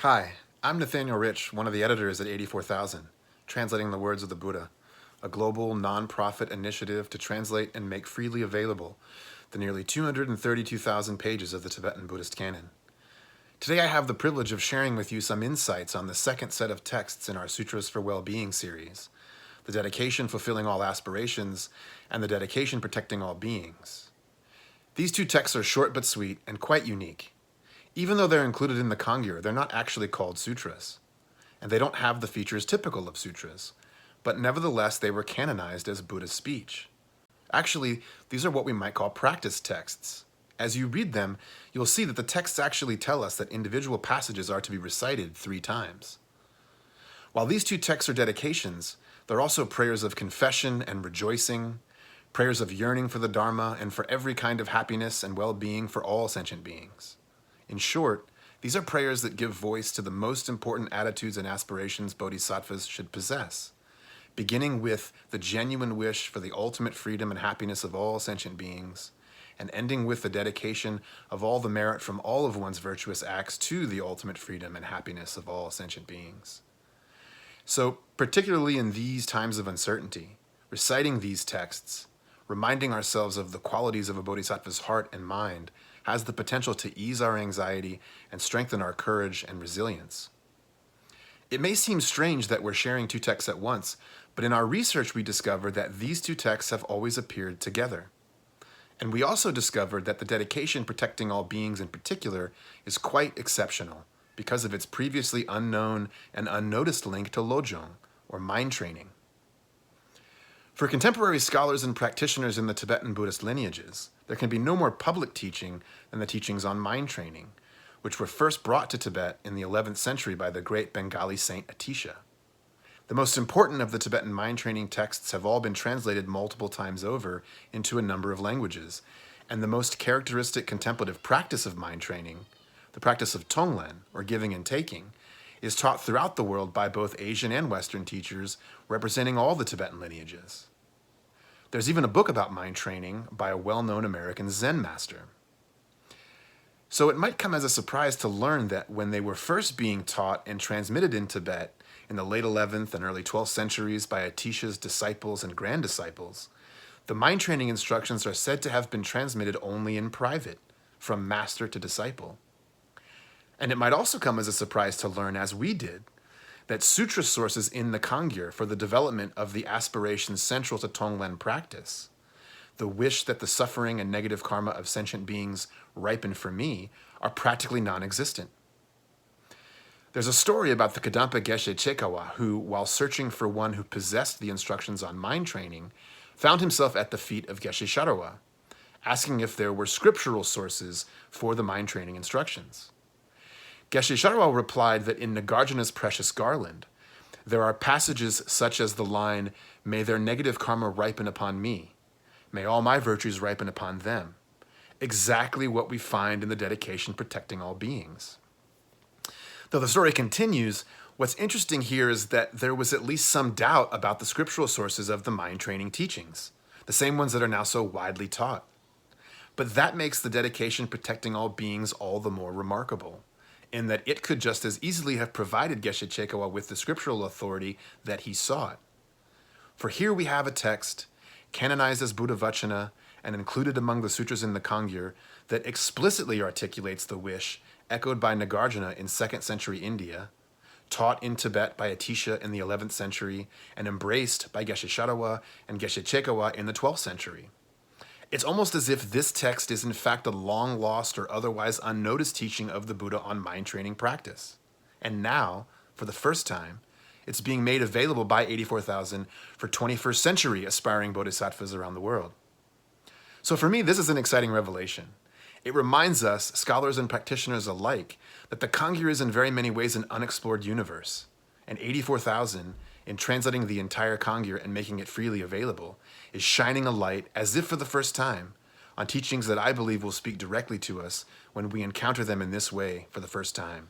Hi, I'm Nathaniel Rich, one of the editors at 84,000, Translating the Words of the Buddha, a global non-profit initiative to translate and make freely available the nearly 232,000 pages of the Tibetan Buddhist canon. Today I have the privilege of sharing with you some insights on the second set of texts in our Sutras for Well-Being series, the dedication fulfilling all aspirations and the dedication protecting all beings. These two texts are short but sweet and quite unique. Even though they're included in the Kangyur, they're not actually called sutras, and they don't have the features typical of sutras, but nevertheless they were canonized as Buddha's speech. Actually, these are what we might call practice texts. As you read them, you'll see that the texts actually tell us that individual passages are to be recited 3 times. While these two texts are dedications, they're also prayers of confession and rejoicing, prayers of yearning for the Dharma and for every kind of happiness and well-being for all sentient beings. In short, these are prayers that give voice to the most important attitudes and aspirations bodhisattvas should possess, beginning with the genuine wish for the ultimate freedom and happiness of all sentient beings, and ending with the dedication of all the merit from all of one's virtuous acts to the ultimate freedom and happiness of all sentient beings. So, particularly in these times of uncertainty, reciting these texts, reminding ourselves of the qualities of a bodhisattva's heart and mind, has the potential to ease our anxiety and strengthen our courage and resilience. It may seem strange that we're sharing 2 texts at once, but in our research we discovered that these 2 texts have always appeared together. And we also discovered that the dedication protecting all beings in particular is quite exceptional because of its previously unknown and unnoticed link to Lojong, or mind training. For contemporary scholars and practitioners in the Tibetan Buddhist lineages, there can be no more public teaching than the teachings on mind training, which were first brought to Tibet in the 11th century by the great Bengali saint Atisha. The most important of the Tibetan mind training texts have all been translated multiple times over into a number of languages, and the most characteristic contemplative practice of mind training, the practice of Tonglen, or giving and taking, is taught throughout the world by both Asian and Western teachers representing all the Tibetan lineages. There's even a book about mind training by a well-known American Zen master. So it might come as a surprise to learn that when they were first being taught and transmitted in Tibet in the late 11th and early 12th centuries by Atisha's disciples and grand disciples, the mind training instructions are said to have been transmitted only in private, from master to disciple. And it might also come as a surprise to learn, as we did, that sutra sources in the Kangyur for the development of the aspirations central to Tonglen practice, the wish that the suffering and negative karma of sentient beings ripen for me, are practically non-existent. There's a story about the Kadampa Geshe Chekawa who, while searching for one who possessed the instructions on mind training, found himself at the feet of Geshe Sharawa, asking if there were scriptural sources for the mind training instructions. Geshe Sharawa replied that in Nagarjuna's Precious Garland, there are passages such as the line, "May their negative karma ripen upon me. May all my virtues ripen upon them." Exactly what we find in the dedication protecting all beings. Though the story continues, what's interesting here is that there was at least some doubt about the scriptural sources of the mind training teachings, the same ones that are now so widely taught. But that makes the dedication protecting all beings all the more remarkable, in that it could just as easily have provided Geshe Chekawa with the scriptural authority that he sought. For here we have a text, canonized as Buddha Vachana and included among the sutras in the Kangyur, that explicitly articulates the wish echoed by Nagarjuna in 2nd century India, taught in Tibet by Atisha in the 11th century, and embraced by Geshe Sharawa and Geshe Chekawa in the 12th century. It's almost as if this text is in fact a long-lost or otherwise unnoticed teaching of the Buddha on mind training practice. And now, for the first time, it's being made available by 84,000 for 21st century aspiring bodhisattvas around the world. So for me, this is an exciting revelation. It reminds us, scholars and practitioners alike, that the Kangyur is in very many ways an unexplored universe, and 84,000, in translating the entire Kangyur and making it freely available, is shining a light, as if for the first time, on teachings that I believe will speak directly to us when we encounter them in this way for the first time.